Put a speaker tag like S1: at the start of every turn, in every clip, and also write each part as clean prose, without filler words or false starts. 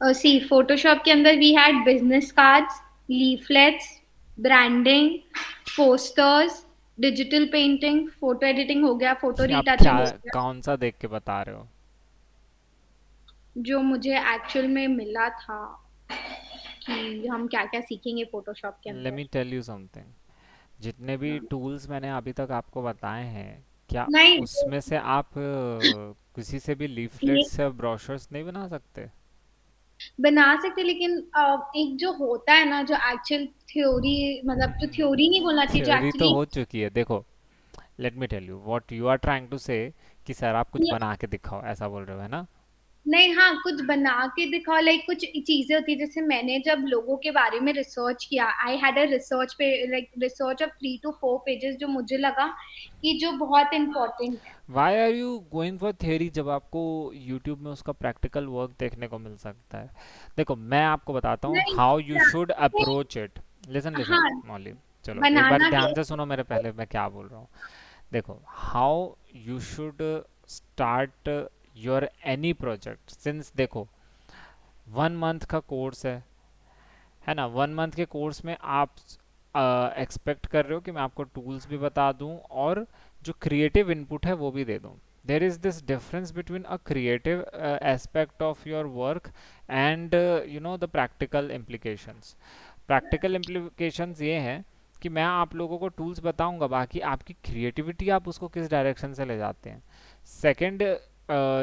S1: सी Photoshop के अंदर we had business cards, leaflets, branding, posters, digital painting, photo editing हो गया, फोटो
S2: आप क्या,
S1: रीटचिंग हो गया।
S2: कौन सा देख के बता रहे हो?
S1: जो मुझे एक्चुअल में मिला था कि हम क्या क्या सीखेंगे फोटोशॉप के
S2: लेट
S1: अंदर।
S2: मी टेल यू समथिंग, जितने भी टूल्स मैंने अभी तक आपको बताए हैं, क्या
S1: नहीं,
S2: उसमें से आप किसी से भी
S1: ये
S2: लीफलेट्स या ब्रोशर्स नहीं बना सकते?
S1: बना सकते, लेकिन एक जो होता है ना, जो एक्चुअल थ्योरी, मतलब जो थ्योरी नहीं बोलना चाहिए, जो
S2: थ्योरी तो
S1: एक्चुअली।
S2: हो चुकी है, देखो। Let me tell you what you are trying to say, कि सर आप कुछ बना के दिखाओ, ऐसा बोल रहे हो, है ना?
S1: नहीं, हाँ, कुछ बना के दिखाओ, लाइक कुछ चीजें होती है, जैसे मैंने जब लोगों के बारे में रिसर्च किया, आई हैड अ रिसर्च पे, like research of 3 to 4 pages, जो मुझे लगा कि जो बहुत इम्पोर्टेंट है।
S2: Why are you going for theory जब आपको यूट्यूब में उसका प्रैक्टिकल वर्क देखने को मिल सकता है? देखो, मैं आपको बताता हूँ
S1: नहीं,
S2: हाउ यू शुड
S1: नहीं,
S2: अप्रोच इट। लिसन लिसन
S1: हाँ,
S2: मौली, चलो एक बार
S1: बनाना
S2: ध्यान से
S1: कैसे।
S2: सुनो मेरे, पहले मैं क्या बोल रहा हूँ। देखो, how you should start your any project, since देखो 1 मंथ का कोर्स है ना? 1 मंथ के कोर्स में आप एक्सपेक्ट कर रहे हो कि मैं आपको टूल्स भी बता दूं और जो क्रिएटिव इनपुट है वो भी दे दूं। देर is this difference between a creative aspect of your work and you know the practical implications. Practical implications ये हैं कि मैं आप लोगों को टूल्स बताऊंगा, बाकी आपकी क्रिएटिविटी आप उसको किस डायरेक्शन से ले जाते हैं। सेकंड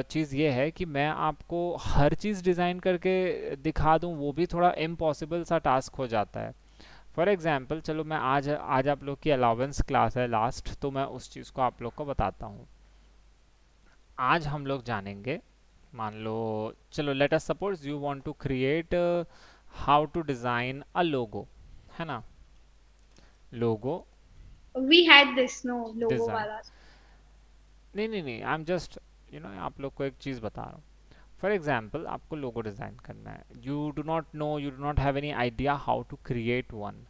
S2: चीज़ ये है कि मैं आपको हर चीज़ डिज़ाइन करके दिखा दूं, वो भी थोड़ा इम्पॉसिबल सा टास्क हो जाता है। फॉर एग्जांपल, चलो मैं आज आज आप लोग की अलावेंस क्लास है लास्ट, तो मैं उस चीज़ को आप लोग को बताता हूँ। आज हम लोग जानेंगे, मान लो, चलो let us suppose you want to create how to design a logo, है ना? Logo
S1: we had this, no logo
S2: design,
S1: वाला।
S2: नहीं नहीं नहीं, I am just you know आप लोग को एक चीज़ बता रहा हूँ। फॉर एग्जाम्पल, आपको लोगो डिज़ाइन करना है, you do not know, you do not have any idea how to create one.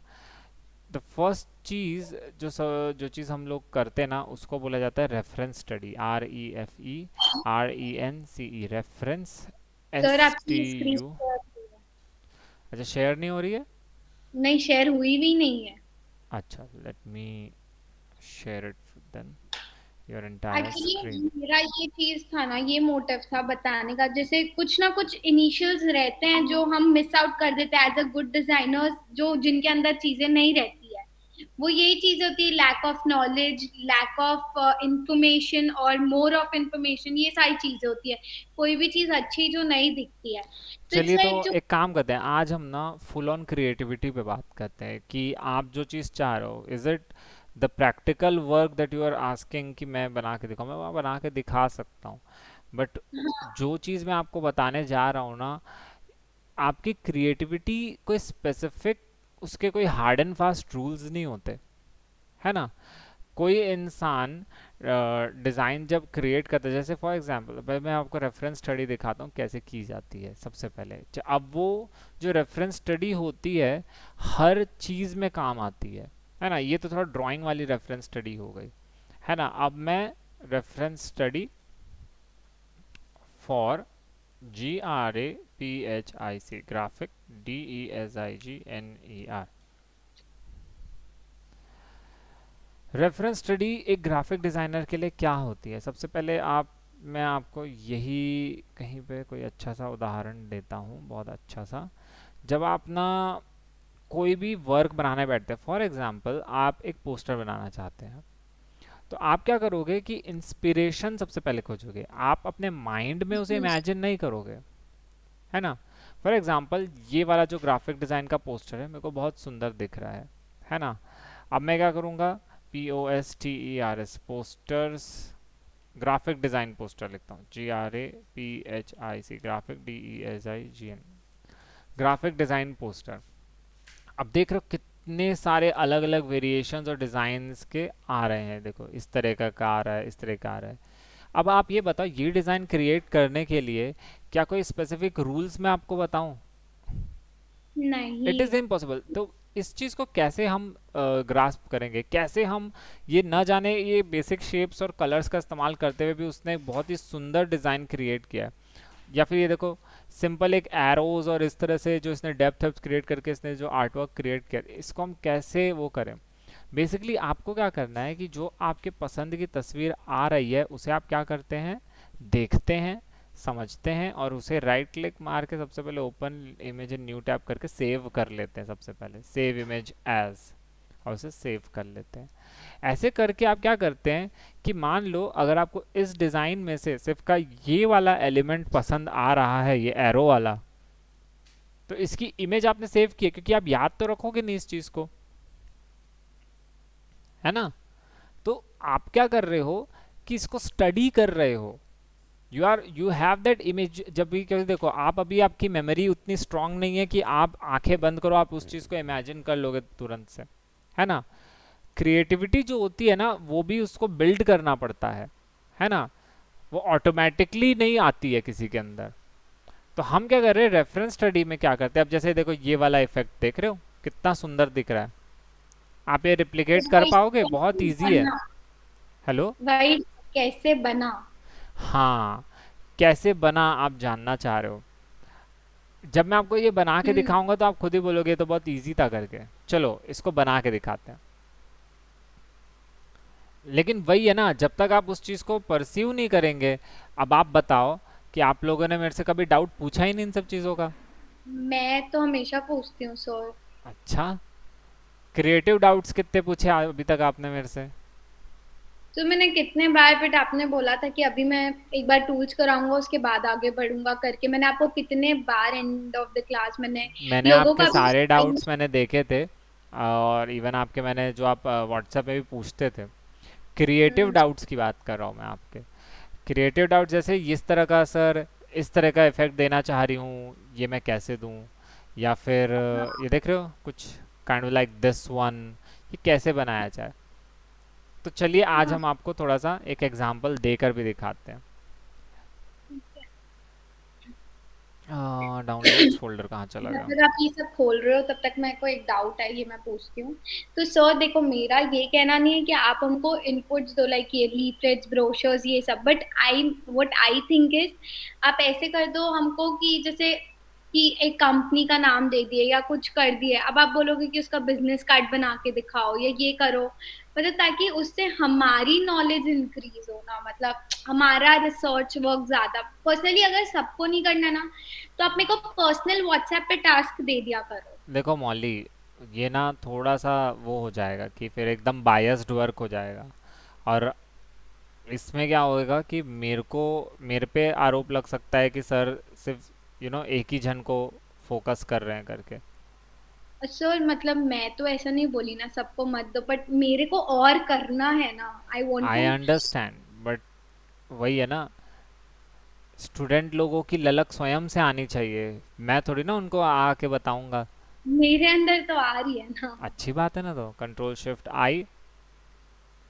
S2: The first चीज़ जो चीज़ हम लोग करते हैं ना, उसको बोला जाता है reference study, REFERENCE, reference,
S1: sir,
S2: S T
S1: आपकी स्क्रीन
S2: यू अच्छा, शेयर नहीं हो रही है?
S1: नहीं, शेयर हुई भी नहीं है।
S2: अच्छा, let me share it then, your entire screen.
S1: Actually मेरा ये चीज था ना, ये मोटिव था बताने का, जैसे कुछ ना कुछ इनिशियल्स रहते हैं जो हम मिस आउट कर देते हैं एज अ गुड डिजाइनर्स, जो जिनके अंदर चीजें नहीं रहती है। वो यही चीज होती है, lack of knowledge, lack of information और मोर ऑफ इंफॉर्मेशन, ये सारी चीजें होती है। कोई भी चीज अच्छी जो नहीं दिखती है, तो इट्स
S2: चलिए, तो
S1: लाइक जो।
S2: एक काम करते हैं, आज हम ना फुल ऑन क्रिएटिविटी पे बात करते हैं कि आप जो चीज़ चाह रहे हो, is it the practical work that you are asking कि मैं बना के दिखाऊं? मैं वहाँ बना के दिखा सकता हूँ, बट जो चीज़ मैं आपको बताने जा रहा हूँ ना, आपकी क्रिएटिविटी कोई स्पेसिफिक, उसके कोई हार्ड एंड फास्ट रूल्स नहीं होते, है ना? कोई इंसान डिज़ाइन जब क्रिएट करता है, जैसे फॉर एग्जांपल भाई मैं आपको रेफरेंस स्टडी दिखाता हूँ कैसे की जाती है। सबसे पहले अब वो जो रेफरेंस स्टडी होती है, हर चीज़ में काम आती है ना? ये तो थोड़ा ड्राइंग वाली रेफरेंस स्टडी हो गई, है ना? अब मैं reference study for GRAPHIC, graphic, DESIGNER, reference study एक ग्राफिक डिज़ाइनर के लिए क्या होती है? सबसे पहले आप, मैं आपको यही कहीं पे कोई अच्छा सा उदाहरण देता हूँ, बहुत अच्छा सा। जब आप ना कोई भी वर्क बनाने बैठते हैं, फॉर एग्जांपल आप एक पोस्टर बनाना चाहते हैं, तो आप क्या करोगे कि इंस्पिरेशन सबसे पहले खोजोगे, आप अपने माइंड में उसे इमेजिन नहीं करोगे, है ना? फॉर एग्जांपल ये वाला जो ग्राफिक डिज़ाइन का पोस्टर है, मेरे को बहुत सुंदर दिख रहा है ना? अब मैं क्या करूँगा, POSTERS, posters, graphic design poster लिखता हूँ, GRAPHIC, graphic, DESIGN, graphic design poster. अब देख रहे हो कितने सारे अलग अलग वेरिएशंस और डिज़ाइंस के आ रहे हैं, देखो इस तरह का आ रहा है, इस तरह का आ रहा है। अब आप ये बताओ, ये डिज़ाइन क्रिएट करने के लिए क्या कोई स्पेसिफिक रूल्स मैं आपको बताऊं? इट
S1: नहीं,
S2: इज़ इम्पॉसिबल। तो इस चीज़ को कैसे हम ग्रास्प करेंगे, कैसे हम, ये न जाने ये बेसिक शेप्स और कलर्स का इस्तेमाल करते हुए भी उसने एक बहुत ही सुंदर डिज़ाइन क्रिएट किया है। या फिर ये देखो, सिंपल एक एरोज और इस तरह से जो इसने डेप्थ क्रिएट करके इसने जो आर्ट वर्क क्रिएट किया, इसको हम कैसे वो करें। बेसिकली आपको क्या करना है कि जो आपके पसंद की तस्वीर आ रही है उसे आप क्या करते हैं, देखते हैं, समझते हैं, और उसे राइट क्लिक मार के सबसे पहले open image in new tab करके सेव कर लेते हैं। सबसे पहले सेव इमेज एज, और उसे सेव कर लेते हैं। ऐसे करके आप क्या करते हैं कि मान लो अगर आपको इस डिज़ाइन में से सिर्फ का ये वाला एलिमेंट पसंद आ रहा है, ये एरो वाला, तो इसकी इमेज आपने सेव की है, क्योंकि आप याद तो रखोगे नहीं इस चीज़ को, है ना। तो आप क्या कर रहे हो कि इसको स्टडी कर रहे हो, यू हैव दैट इमेज। जब भी, क्योंकि देखो आप अभी, आपकी मेमोरी उतनी स्ट्रांग नहीं है कि आप आंखें बंद करो आप उस चीज़ को इमेजिन कर लोगे तुरंत से, है ना। क्रिएटिविटी जो होती है ना, वो भी उसको बिल्ड करना पड़ता है ना। वो ऑटोमेटिकली नहीं आती है किसी के अंदर। तो हम क्या कर रहे हैं, रेफरेंस स्टडी में क्या करते हैं, अब जैसे देखो ये वाला इफेक्ट देख रहे हो कितना सुंदर दिख रहा है, आप ये रिप्लिकेट कर
S1: वही
S2: पाओगे, बहुत
S1: कैसे
S2: इजी है।
S1: बना,
S2: हेलो।
S1: वही कैसे बना।
S2: हाँ, कैसे बना आप जानना चाह रहे हो। जब मैं आपको ये बना के
S1: हम्म।
S2: दिखाऊंगा तो आप खुद ही बोलोगे ये तो बहुत इजी था करके। चलो इसको बना के दिखाते हैं। लेकिन वही है ना, जब तक आप उस चीज़ को परसीव नहीं करेंगे। अब आप बताओ कि आप लोगों ने मेरे से कभी डाउट पूछा ही नहीं इन सब चीज़ों का।
S1: मैं तो हमेशा पूछती हूँ सर।
S2: अच्छा, क्रिएटिव डाउट्स कितने पूछे अभी तक आपने मेरे से।
S1: तो मैंने कितने बार, फिर आपने बोला था कि अभी मैं एक बार टूल्स कराऊंगा उसके बाद आगे बढ़ूंगा करके, मैंने आपको कितने बार एंड ऑफ द क्लास मैंने
S2: मैंने
S1: लोगों
S2: आपके
S1: का भी
S2: सारे
S1: time-
S2: डाउट्स मैंने देखे थे, और इवन आपके मैंने जो आप व्हाट्सएप पे भी पूछते थे। क्रिएटिव
S1: हम्म,
S2: डाउट्स की बात कर रहा हूँ मैं आपके। क्रिएटिव डाउट जैसे इस तरह का सर, इस तरह का इफेक्ट देना चाह रही हूँ, ये मैं कैसे दूँ। या फिर ये देख रहे हो कुछ kind of like this one, ये कैसे बनाया जाए। तो चलिए आज
S1: हाँ,
S2: हम आपको थोड़ा सा एक एग्जांपल देकर भी दिखाते हैं। डाउनलोड्स फोल्डर कहाँ चला
S1: जब
S2: गया।
S1: तक आप ये सब खोल रहे हो तब तक मेरे को एक डाउट है, ये मैं पूछती हूँ। तो सर देखो, मेरा ये कहना नहीं है कि आप हमको इनपुट्स दो लाइक ये लीफलेट्स ब्रोशर्स ये सब, but I what I think is आप ऐसे कर दो हमको कि जैसे कि एक कंपनी का नाम दे दिए या कुछ कर दिए, अब आप बोलोगे कि उसका बिजनेस कार्ड बना के दिखाओ या ये करो, मतलब ताकि उससे हमारी नॉलेज इंक्रीज हो ना, मतलब हमारा रिसर्च वर्क ज्यादा। पर्सनली अगर सबको नहीं करना ना, तो आप मेरे को पर्सनल व्हाट्सएप पे टास्क दे दिया करो।
S2: देखो मौली, ये ना थोड़ा सा वो हो जाएगा कि फिर एकदम बायस्ड वर्क हो जाएगा। और इसमें क्या होएगा कि मेरे पे आरोप लग सकता है कि सर सिर्फ एक ही जन को फोकस कर रहे हैं करके।
S1: सर मतलब मैं तो ऐसा नहीं बोली ना सबको मत दो, बट मेरे को और करना है ना, I want
S2: I
S1: to.
S2: Understand, but वही है ना, स्टूडेंट लोगों की ललक स्वयं से आनी चाहिए। मैं थोड़ी ना उनको आके बताऊंगा।
S1: मेरे अंदर तो आ रही है ना।
S2: अच्छी बात है ना, तो कंट्रोल शिफ्ट आई,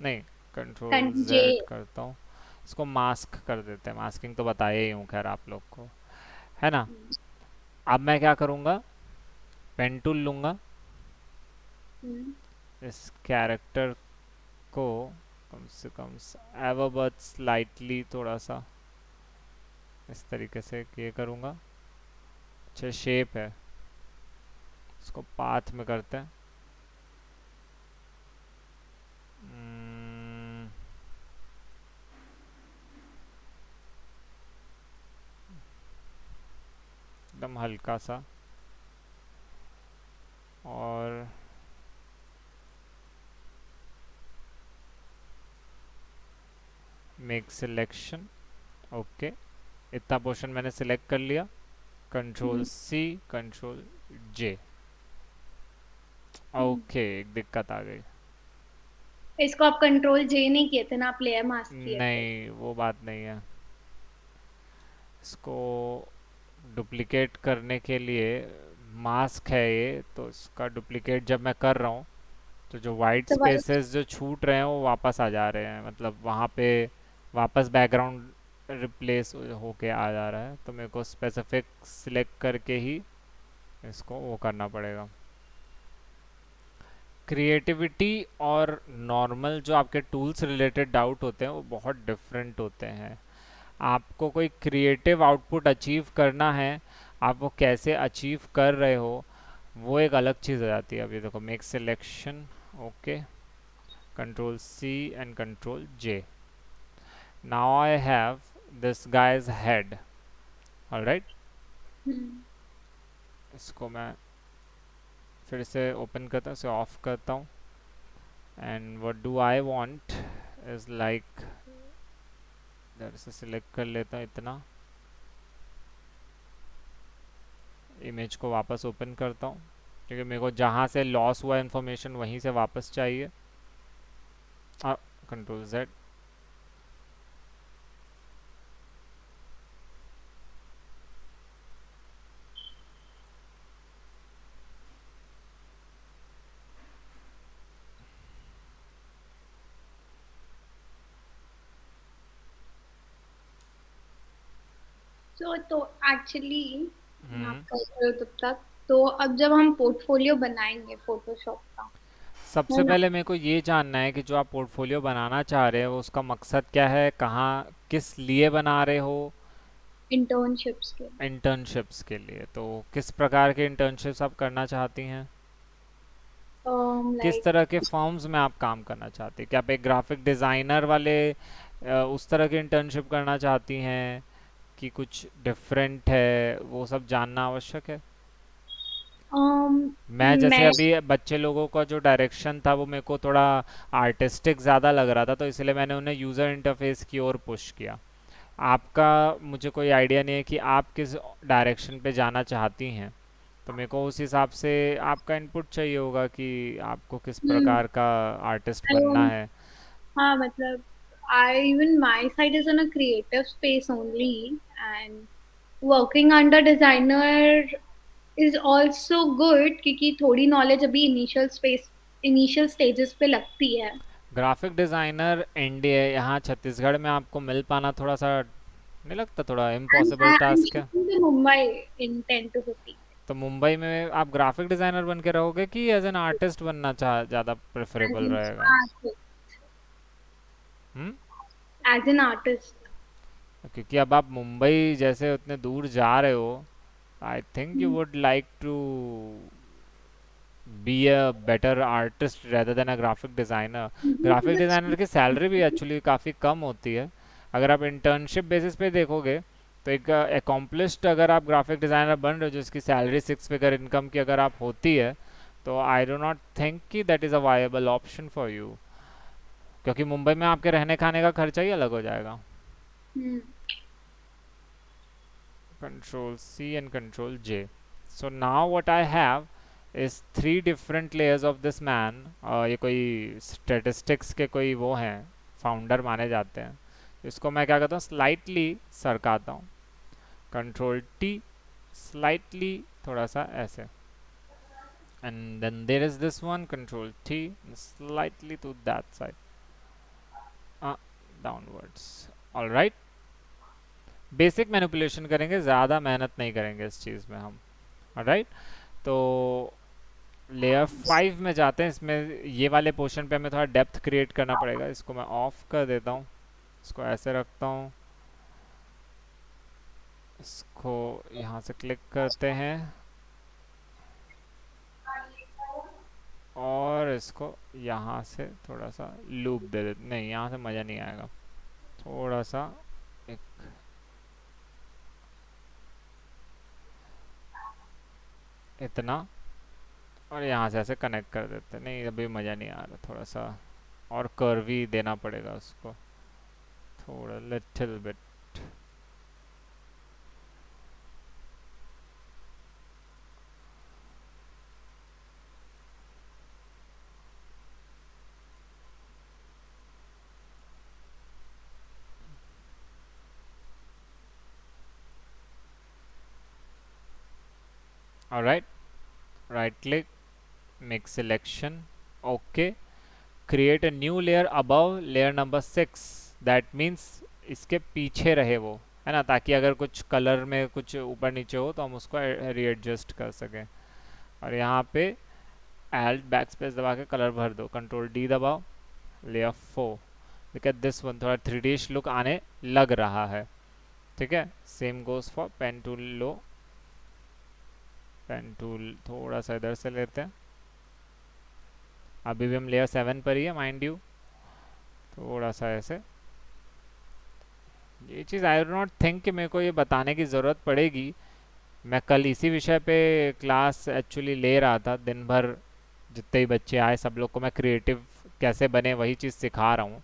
S2: नहीं, कंट्रोल
S1: कंजे।
S2: जेड करता हूँ। इसको मास्क कर देते हैं, मास्किंग तो बताया ही हूँ खैर आप लोग को, है ना। अब मैं क्या करूँगा, पेन टूल लूँगा, इस कैरेक्टर को कम से कम एवबर्ट स्लाइटली थोड़ा सा इस तरीके से ये करूँगा। अच्छा शेप है, इसको पाथ में करते हैं। Hmm, एकदम हल्का सा, और मेक सिलेक्शन। ओके, इतना पोर्शन मैंने सिलेक्ट कर लिया। कंट्रोल सी, कंट्रोल जे। ओके, एक दिक्कत आ गई।
S1: इसको आप कंट्रोल जे नहीं किए थे ना, आप लेयर मास्क किए थे।
S2: नहीं वो बात नहीं है। इसको डुप्लीकेट करने के लिए मास्क है ये, तो इसका डुप्लीकेट जब मैं कर रहा हूँ तो जो वाइट
S1: तो भाई
S2: स्पेसेस जो छूट रहे हैं वो वापस आ जा रहे हैं, मतलब वहाँ पे वापस बैकग्राउंड रिप्लेस होके आ जा रहा है। तो मेरे को स्पेसिफिक सिलेक्ट करके ही इसको वो करना पड़ेगा। क्रिएटिविटी और नॉर्मल जो आपके टूल्स रिलेटेड डाउट होते हैं वो बहुत डिफरेंट होते हैं। आपको कोई क्रिएटिव आउटपुट अचीव करना है, आप वो कैसे अचीव कर रहे हो, वो एक अलग चीज़ हो जाती है। अभी देखो, make selection, okay, control C and control J. Now I have this guys head, alright.
S1: Hmm.
S2: इसको मैं फिर से ओपन करता हूँ, इसे ऑफ करता हूँ, and what do I want is like, इधर से सिलेक्ट कर लेता हूँ इतना, इमेज को वापस ओपन करता हूँ, क्योंकि मेरे को जहाँ से लॉस हुआ इन्फॉर्मेशन वहीं से वापस चाहिए। Control Z.
S1: तो एक्चुअली आप
S2: हम्म।
S1: कर रहे हो तब तक, तो अब जब हम पोर्टफोलियो बनाएंगे फोटोशॉप का, है
S2: सबसे
S1: ना,
S2: पहले मेरे को ये जानना है कि जो आप पोर्टफोलियो बनाना चाह रहे हो उसका मकसद क्या है, कहाँ, किस लिए बना रहे हो।
S1: इंटर्नशिप्स के लिए।
S2: इंटर्नशिप्स के लिए, तो किस प्रकार के इंटर्नशिप्स आप करना चाहती हैं, किस
S1: लाइक
S2: तरह के फर्म्स में आप काम करना चाहती हैं? क्या आप एक ग्राफिक डिज़ाइनर वाले उस तरह की इंटर्नशिप करना चाहती हैं, कि कुछ डिफरेंट है, वो सब जानना आवश्यक है। मैं जैसे
S1: मैं
S2: अभी बच्चे लोगों का जो डायरेक्शन था वो मेरे को थोड़ा आर्टिस्टिक ज़्यादा लग रहा था, तो इसलिए मैंने उन्हें यूज़र इंटरफेस की ओर पुश किया। आपका मुझे कोई आइडिया नहीं है कि आप किस डायरेक्शन पे जाना चाहती हैं, तो मेरे को उस हिसाब से आपका इनपुट चाहिए होगा कि आपको किस
S1: हम्म,
S2: प्रकार का आर्टिस्ट
S1: I
S2: बनना
S1: don't-
S2: है।
S1: हाँ मतलब, I even my side is in a creative space only, and working under designer is also good क्योंकि थोड़ी नॉलेज अभी इनिशियल स्टेजेस पे लगती है।
S2: ग्राफिक डिज़ाइनर इंडिया यहाँ छत्तीसगढ़ में आपको मिल पाना थोड़ा सा, नहीं लगता थोड़ा इम्पॉसिबल
S1: I'm
S2: टास्क है?
S1: shifting to Mumbai in 10 to 15
S2: तो मुंबई में आप ग्राफिक डिज़ाइनर बन के रहोगे कि एज एन आर्टिस्ट बनना चाह ज़्यादा
S1: as
S2: प्रेफरेबल
S1: an
S2: रहेगा?
S1: artist,
S2: hmm.
S1: as an artist.
S2: क्योंकि अब आप मुंबई जैसे उतने दूर जा रहे हो, I think you
S1: Hmm.
S2: Would like to be a better artist rather than a graphic designer.
S1: Due to
S2: graphic
S1: the
S2: designer की सैलरी भी एक्चुअली काफ़ी कम होती है। अगर आप इंटर्नशिप बेसिस पे देखोगे, तो एक अकॉम्प्लिश्ड अगर आप ग्राफिक डिज़ाइनर बन रहे हो जिसकी सैलरी 6 फिगर इनकम की अगर आप होती है, तो आई डो नॉट थिंक कि that is a viable option for you, क्योंकि मुंबई में आपके रहने खाने का खर्चा ही अलग हो जाएगा।
S1: Hmm.
S2: Control C and control J. So now what I have is three different layers of this man. ये कोई स्टेटिस्टिक्स के कोई वो हैं, फाउंडर माने जाते हैं। इसको मैं क्या करता हूँ, स्लाइटली सरकाता हूँ, कंट्रोल टी, स्लाइटली, थोड़ा सा ऐसे, and then there is this one, control T, slightly to that side, downwards. All right, basic manipulation करेंगे, ज़्यादा मेहनत नहीं करेंगे इस चीज़ में हम। ऑलराइट, तो लेयर 5 में जाते हैं। इसमें ये वाले पोर्शन पे हमें थोड़ा डेप्थ क्रिएट करना पड़ेगा। इसको मैं ऑफ कर देता हूँ, इसको ऐसे रखता हूँ, इसको यहाँ से क्लिक करते हैं, और इसको यहाँ से थोड़ा सा लूप दे देते, नहीं यहाँ से मज़ा नहीं आएगा, थोड़ा सा एक इतना, और यहाँ से ऐसे कनेक्ट कर देते, नहीं अभी मज़ा नहीं आ रहा, थोड़ा सा और कर्वी देना पड़ेगा उसको, थोड़ा little bit. Alright, right click, make selection, okay, create a new layer above layer number 6, that means इसके पीछे रहे वो, है ना, ताकि अगर कुछ कलर में कुछ ऊपर नीचे हो तो हम उसको रीएडजस्ट कर सकें। और यहाँ पे एल्ट बैक स्पेस दबा के कलर भर दो, कंट्रोल डी दबाओ, layer 4, look at this one, थोड़ा 3D लुक आने लग रहा है। ठीक है, same goes for pen tool लो, पेन टूल थोड़ा सा इधर से लेते हैं, अभी भी हम लेयर 7 पर ही है माइंड यू, थोड़ा सा ऐसे। ये चीज़ आई डो नॉट थिंक कि मेरे को ये बताने की ज़रूरत पड़ेगी, मैं कल इसी विषय पे क्लास एक्चुअली ले रहा था दिन भर, जितने ही बच्चे आए सब लोग को मैं क्रिएटिव कैसे बने वही चीज़ सिखा रहा हूँ,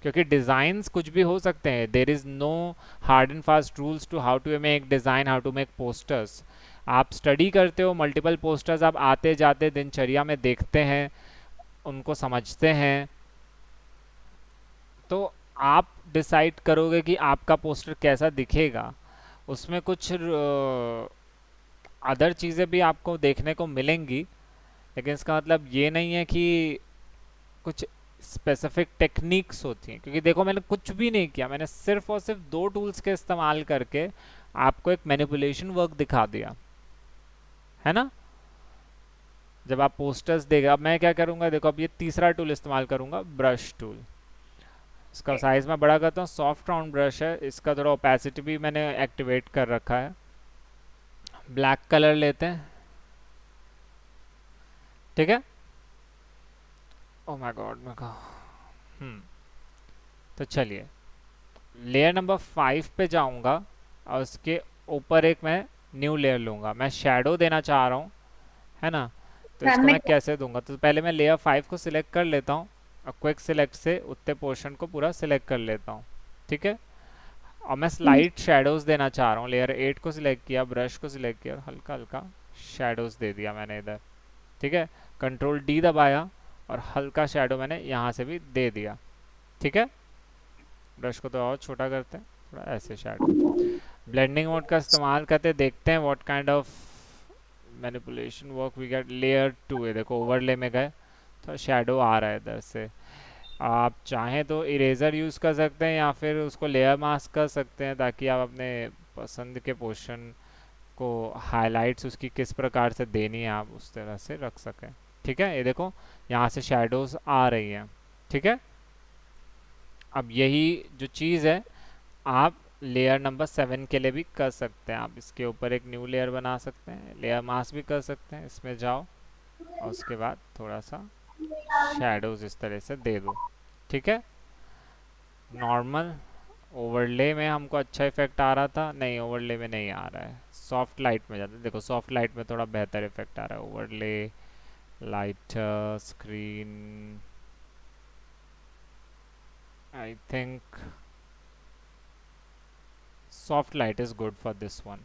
S2: क्योंकि डिज़ाइंस कुछ भी हो सकते हैं, there is no hard and fast rules to how to make design, how to make posters. आप स्टडी करते हो, मल्टीपल पोस्टर्स आप आते जाते दिनचर्या में देखते हैं, उनको समझते हैं, तो आप डिसाइड करोगे कि आपका पोस्टर कैसा दिखेगा। उसमें कुछ अदर चीज़ें भी आपको देखने को मिलेंगी, लेकिन इसका मतलब ये नहीं है कि कुछ स्पेसिफिक टेक्निक्स होती हैं, क्योंकि देखो मैंने कुछ भी नहीं किया, मैंने सिर्फ और सिर्फ दो टूल्स के इस्तेमाल करके आपको एक मैनिपुलेशन वर्क दिखा दिया, है ना। जब आप पोस्टर्स देगा, अब मैं क्या करूँगा, देखो अब ये तीसरा टूल इस्तेमाल करूँगा, ब्रश टूल। इसका साइज मैं बड़ा करता हूँ, सॉफ्ट राउंड ब्रश है, इसका थोड़ा ओपेसिटी भी मैंने एक्टिवेट कर रखा है। ब्लैक कलर लेते हैं, ठीक है। ओ माय गॉड, मैं कहा तो चलिए लेयर नंबर 5 पे जाऊंगा, और उसके ऊपर एक मैं न्यू लेयर लूंगा, मैं शेडो देना चाह रहा हूँ, है ना। तो
S1: हाँ,
S2: इसको मैं कैसे दूंगा, तो पहले मैं लेयर 5 को सिलेक्ट कर लेता हूँ, और क्विक सिलेक्ट से उतने पोर्शन को पूरा सिलेक्ट कर लेता हूँ, ठीक है। और मैं स्लाइट शेडोज देना चाह रहा हूँ, लेयर 8 को सिलेक्ट किया, ब्रश को सिलेक्ट किया और हल्का हल्का शेडोज दे दिया मैंने इधर, ठीक है। कंट्रोल डी दबाया और हल्का शेडो मैंने यहाँ से भी दे दिया, ठीक है। ब्रश को तो और छोटा करते हैं, थोड़ा ऐसे शेडो। ब्लेंडिंग मोड का इस्तेमाल करते देखते हैं what kind of manipulation work we get. Layer 2 है, देखो ओवरले में गए तो शेडो आ रहा है इधर से। आप चाहें तो इरेजर यूज़ कर सकते हैं या फिर उसको लेयर मास्क कर सकते हैं, ताकि आप अपने पसंद के पोर्शन को हाइलाइट्स उसकी किस प्रकार से देनी है आप उस तरह से रख सकें, ठीक है। ये देखो यहाँ से शेडोज आ रही हैं, ठीक है। अब यही जो चीज़ है आप लेयर नंबर 7 के लिए भी कर सकते हैं, आप इसके ऊपर एक न्यू लेयर बना सकते हैं, लेयर मास्क भी कर सकते हैं, इसमें जाओ और उसके बाद थोड़ा सा शेडोज इस तरह से दे दो, ठीक है। नॉर्मल ओवरले में हमको अच्छा इफेक्ट आ रहा था, नहीं ओवरले में नहीं आ रहा है, सॉफ्ट लाइट में जाते, देखो सॉफ्ट लाइट में थोड़ा बेहतर इफेक्ट आ रहा है। Overlay light screen, I think soft light is good for this one,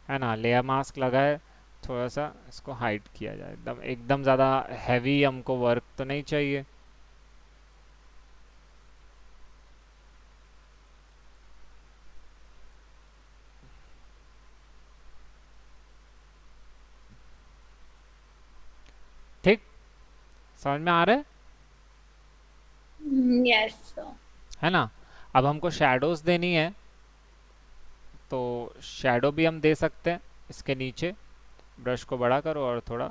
S2: है ना। लेयर मास्क लगाए, थोड़ा सा इसको हाइड किया जाए, एकदम एकदम ज़्यादा हैवी हमको वर्क तो नहीं चाहिए। ठीक, समझ में आ रहा
S1: यस।
S2: है ना। अब हमको शैडोज देनी है, तो शैडो भी हम दे सकते हैं, इसके नीचे ब्रश को बड़ा करो और थोड़ा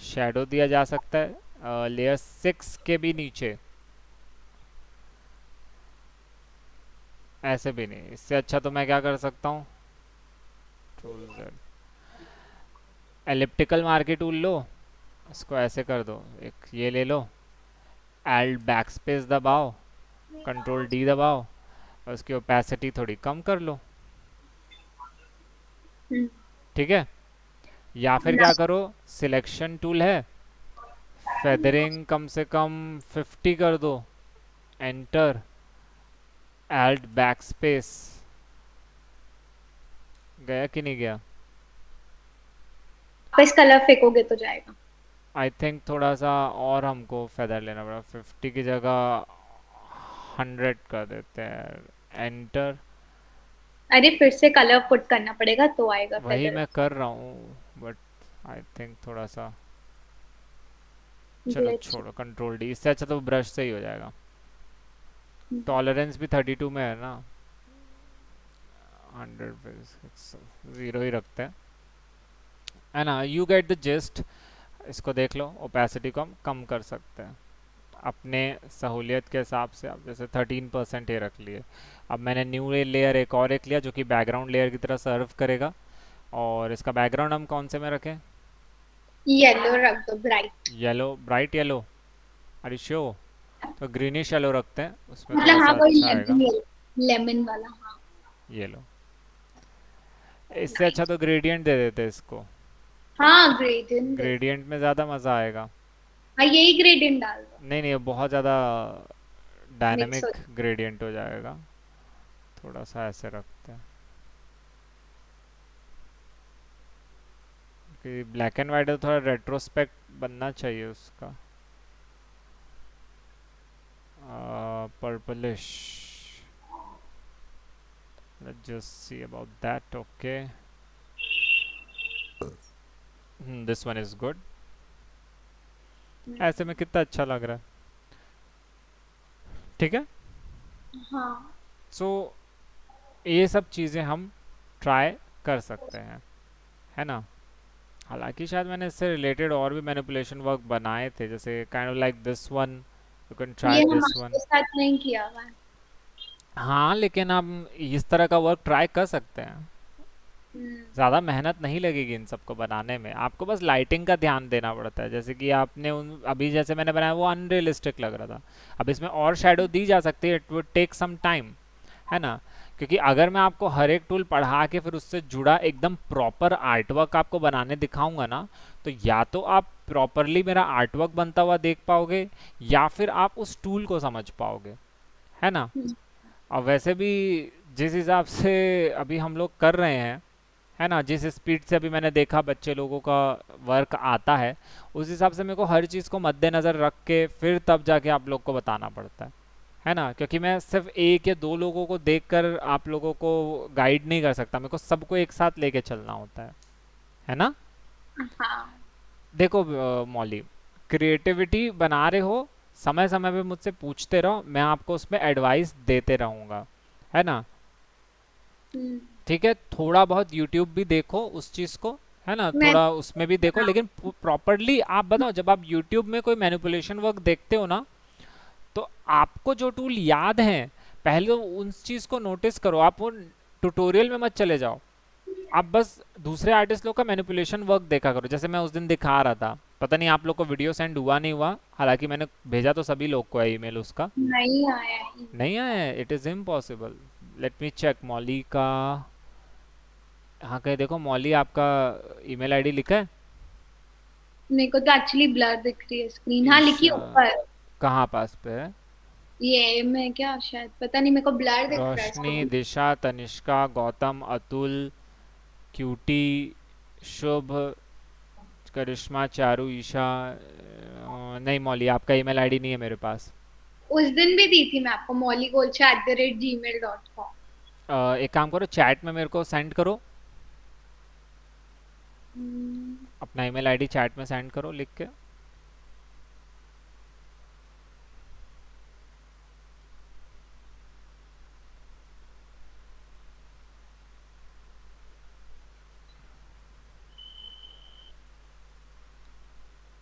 S2: शैडो दिया जा सकता है लेयर 6 के भी नीचे, ऐसे भी नहीं, इससे अच्छा तो मैं क्या कर सकता हूँ, एलिप्टिकल मार्के टूल लो, इसको ऐसे कर दो, एक ये ले लो, एल्ट बैक स्पेस दबाओ, कंट्रोल डी दबाओ और उसकी ओपेसिटी थोड़ी कम कर लो, ठीक है। या फिर क्या करो, सिलेक्शन टूल है, फेदरिंग कम से कम 50 कर दो, एंटर, एल्ट बैक स्पेस, गया कि नहीं गया।
S1: वापस कलर फेंकोगे तो जाएगा।
S2: आई थिंक थोड़ा सा और हमको फेदर लेना पड़ा, 50 की जगह 100 कर देते हैं, एंटर।
S1: अरे फिर से कलर पुट करना पड़ेगा तो आएगा
S2: वही
S1: फेदर।
S2: मैं कर रहा हूँ, बट आई थिंक थोड़ा सा, चलो
S1: ग्लिच।
S2: छोड़ो, कंट्रोल डी, इससे अच्छा तो ब्रश से ही हो जाएगा। टॉलरेंस भी 32 में है ना, 100 पे 0 ही रखते हैं, है ना। यू गेट द जिस्ट, इसको देख लो, ओपेसिटी को हम कम कर सकते हैं। अपने सहूलियत के हिसाब से आप जैसे 13% ये रख लिए। अब मैंने न्यू लेयर एक लिया जो कि बैकग्राउंड लेयर की तरह सर्व करेगा। और इसका बैकग्राउंड हम कौन से में रखें?
S1: येलो रख दो, ब्राइट।
S2: Yellow, bright yellow. अरे श्योर। तो ग्रीनिश येलो रखते हैं, उसमें थोड़ा
S1: मतलब हाँ,
S2: सा
S1: कोई
S2: अच्छा आएगा।
S1: लेमन, लेमन वाला, हाँ।
S2: येलो। इससे अच्छा
S1: नाइस।
S2: तो ग्रेडियंट दे देते इसको।
S1: हाँ, ग्रेडियंट दे दो।
S2: ग्रेडियंट में ज़्यादा मज़ा आएगा।
S1: हाँ, यही ग्रेडियंट डाल दो।
S2: नहीं नहीं, ये बहुत ज़्यादा
S1: मिक्स हो।
S2: डायनेमिक ग्रेडियंट हो जाएगा। थोड़ा सा ऐसे रखते हैं कि ब्लैक एंड वाइट है, तो थोड़ा रेट्रोस्पेक्ट बनना चाहिए उसका। Purplish. let's just see about that. Okay, this one is good. ऐसे में कितना अच्छा लग रहा है। ठीक है।
S1: हाँ।
S2: सो ये सब चीज़ें हम ट्राई कर सकते हैं, है ना। हालांकि शायद मैंने इससे रिलेटेड और भी मैनिपुलेशन वर्क बनाए थे, जैसे kind of like this one, you can
S1: ये
S2: ट्राई दिस वन।
S1: हमारे साथ नहीं किया हुआ है।
S2: हाँ, लेकिन हम इस तरह का वर्क ट्राई कर सकते हैं।
S1: हम्म।
S2: ज़्यादा मेहनत नहीं लगेगी इन सबको बनाने में, आपको बस लाइटिंग का ध्यान देना पड़ता है। जैसे कि आपने उन अभी जैसे मैंने बनाया वो अनरियलिस्टिक लग रहा था, अब इसमें और शेडो दी जा सकती है, it would take some time, है ना। क्योंकि अगर मैं आपको हर एक टूल पढ़ा के फिर उससे जुड़ा एकदम प्रॉपर आर्टवर्क आपको बनाने दिखाऊंगा ना, तो या तो आप प्रॉपरली मेरा आर्टवर्क बनता हुआ देख पाओगे, या फिर आप उस टूल को समझ पाओगे, है ना।
S1: हम्म।
S2: और वैसे भी जिस हिसाब से अभी हम लोग कर रहे हैं, है ना, जिस स्पीड से अभी मैंने देखा बच्चे लोगों का वर्क आता है, उस हिसाब से मेरे को हर चीज़ को मद्देनज़र रख के फिर तब जाके आप लोग को बताना पड़ता है ना। क्योंकि मैं सिर्फ एक या दो लोगों को देखकर आप लोगों को गाइड नहीं कर सकता, मेरे को सबको एक साथ लेके चलना होता है ना।
S1: हाँ।
S2: देखो मौली, क्रिएटिविटी बना रहे हो, समय समय पे मुझसे पूछते रहो, मैं आपको उसमें एडवाइस देते रहूँगा, है ना।
S1: हम्म।
S2: ठीक है, थोड़ा बहुत यूट्यूब भी देखो उस चीज़ को, है ना,
S1: मैं।
S2: थोड़ा उसमें भी देखो,
S1: हाँ।
S2: लेकिन प्रॉपरली आप बताओ, जब आप यूट्यूब में कोई मैनिपुलेशन वर्क देखते हो ना, तो आपको जो टूल याद हैं, पहले तो उन चीज़ को नोटिस करो, आप वो ट्यूटोरियल में मत चले जाओ। आप बस दूसरे आर्टिस्ट लोग का मैनिपुलेशन वर्क देखा करो, जैसे मैं उस दिन दिखा रहा था। पता नहीं आप लोग को वीडियो सेंड हुआ नहीं हुआ, हालांकि मैंने भेजा तो सभी लोग को है ईमेल उसका।
S1: नहीं आया email।
S2: नहीं आया है, it is impossible. Let me check Mouli का। हाँ, कहीं देखो मौली, आपका ईमेल आईडी लिखा है?
S1: मेरे को तो एक्चुअली ब्लर दिख रही है स्क्रीन, हाँ लिखी
S2: ईशा,
S1: है ऊपर।
S2: कहाँ पास पे है?
S1: ये मैं क्या, शायद पता नहीं, मेरे को ब्लर दिख रहा है
S2: रोशनी,
S1: स्क्रीन।
S2: दिशा, तनिष्का, गौतम, अतुल, क्यूटी, शुभ, करिश्मा, चारू, ईशा। नहीं मौली, आपका ईमेल आईडी नहीं है मेरे पास।
S1: उस दिन भी दी थी मैं आपको, mollygocha@gmail.com।
S2: एक काम करो, चैट में मेरे को सेंड करो,
S1: हम्म।
S2: अपना ईमेल आईडी चैट में सेंड करो लिख के।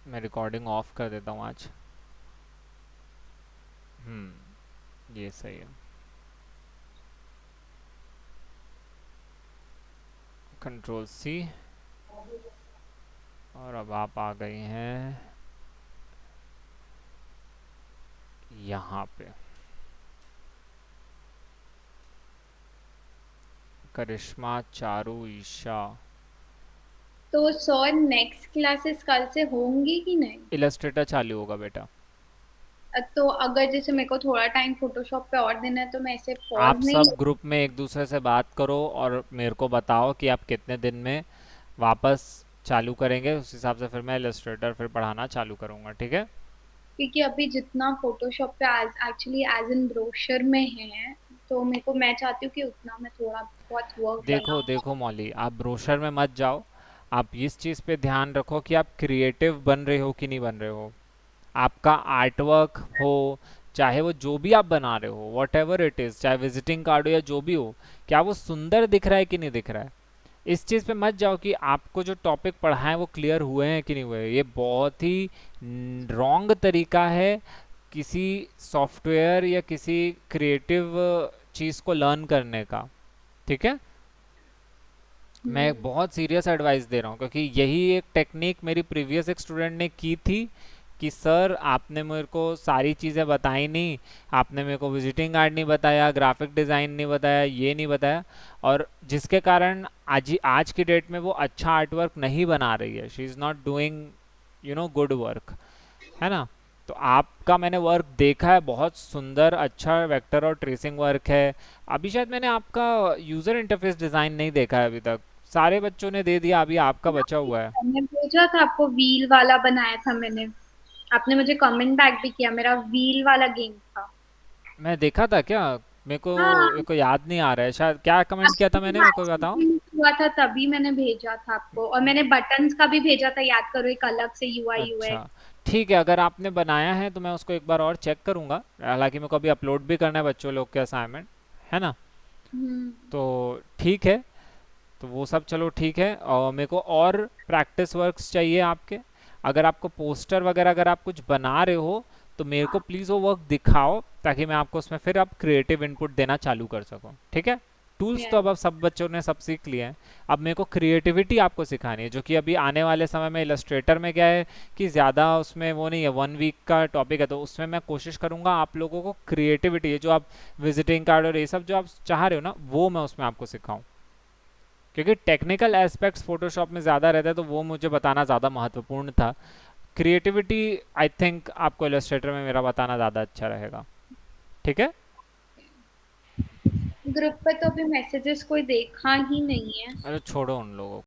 S2: मैं रिकॉर्डिंग ऑफ कर देता हूँ आज। ये सही है। Control C. और अब आप आ गए हैं यहाँ पे। करिश्मा, चारू, ईशा।
S1: तो सर नेक्स्ट क्लासेस कल से होंगी कि नहीं?
S2: इलस्ट्रेटर चालू होगा बेटा।
S1: तो अगर जैसे मेरे को थोड़ा टाइम फोटोशॉप पे और देना है, तो मैं ऐसे
S2: आप
S1: पॉज नहीं
S2: सब
S1: ले।
S2: ग्रुप में एक दूसरे से बात करो और मेरे को बताओ कि आप कितने दिन में वापस चालू करेंगे, उस हिसाब से फिर मैं इलस्ट्रेटर फिर पढ़ाना चालू करूँगा, ठीक है।
S1: क्योंकि अभी जितना फोटोशॉप पे एक्चुअली एज इन ब्रोशर में है, तो मेरे को, मैं चाहती हूँ कि उतना मैं थोड़ा बहुत वर्क
S2: देखो
S1: बनाऊँ।
S2: देखो मौली, आप ब्रोशर में मत जाओ। आप इस चीज़ पे ध्यान रखो कि आप क्रिएटिव बन रहे हो कि नहीं बन रहे हो। आपका आर्टवर्क हो, चाहे वो जो भी आप बना रहे हो, वॉट एवर इट इज़, चाहे विजिटिंग कार्ड हो या जो भी हो, क्या वो सुंदर दिख रहा है कि नहीं दिख रहा है। इस चीज़ पे मत जाओ कि आपको जो टॉपिक पढ़ा है वो क्लियर हुए हैं कि नहीं हुए हैं। ये बहुत ही रॉन्ग तरीका है किसी सॉफ्टवेयर या किसी क्रिएटिव चीज़ को लर्न करने का, ठीक है। मैं
S1: हम्म।
S2: बहुत सीरियस एडवाइस दे रहा हूँ, क्योंकि यही एक टेक्निक मेरी प्रीवियस एक स्टूडेंट ने की थी कि सर आपने मेरे को सारी चीज़ें बताई नहीं, आपने मेरे को विजिटिंग कार्ड नहीं बताया, ग्राफिक डिज़ाइन नहीं बताया, ये नहीं बताया, और जिसके कारण आज की डेट में वो अच्छा आर्ट वर्क नहीं बना रही है। She is not doing good work, है ना। तो आपका मैंने वर्क देखा है, बहुत सुंदर अच्छा वेक्टर और ट्रेसिंग वर्क है। अभी शायद मैंने आपका यूज़र इंटरफेस डिज़ाइन नहीं देखा है अभी तक, सारे बच्चों ने दे दिया, अभी आपका बचा हुआ है।
S1: मैंने भेजा था आपको, व्हील वाला बनाया था मैंने। आपने मुझे कमेंट बैक भी किया, मेरा व्हील वाला गेम था।
S2: मैं देखा था क्या? मेरे
S1: हाँ,
S2: को याद नहीं आ रहा है, शायद क्या कमेंट किया था मैंने, मेरे को बताओ।
S1: हुआ था तभी मैंने भेजा था आपको, और मैंने बटन्स का भी भेजा था, याद करो, एक अलग से यूआई
S2: अच्छा,
S1: यूएक्स।
S2: ठीक है, अगर आपने बनाया है तो मैं उसको एक बार और चेक करूंगा, हालांकि मेरे को अभी अपलोड भी करना है बच्चों लोग के असाइनमेंट, है ना।
S1: हम्म।
S2: तो ठीक है, तो वो सब चलो ठीक है, और मेरे को और प्रैक्टिस वर्क्स चाहिए आपके। अगर आपको पोस्टर वगैरह अगर आप कुछ बना रहे हो तो मेरे को प्लीज़ वो वर्क दिखाओ, ताकि मैं आपको उसमें फिर अब क्रिएटिव इनपुट देना चालू कर सकूं, ठीक है। टूल्स तो अब सब बच्चों ने सब सीख लिए हैं, अब मेरे को क्रिएटिविटी आपको सिखानी है, जो कि अभी आने वाले समय में इलस्ट्रेटर में क्या है कि ज़्यादा उसमें वो नहीं है, 1 वीक का टॉपिक है, तो उसमें मैं कोशिश करूँगा आप लोगों को क्रिएटिविटी, जो आप विजिटिंग कार्ड और ये सब जो आप चाह रहे हो ना, वो मैं उसमें आपको सिखाऊं, क्योंकि टेक्निकल एस्पेक्ट्स फोटोशॉप में ज़्यादा रहता है, तो वो मुझे बताना ज़्यादा महत्वपूर्ण था। क्रिएटिविटी आई थिंक आपको इलस्ट्रेटर में मेरा बताना ज़्यादा अच्छा रहेगा, ठीक है।
S1: ग्रुप पे तो अभी मैसेजेस कोई देखा ही नहीं है।
S2: अरे छोड़ो उन लोगों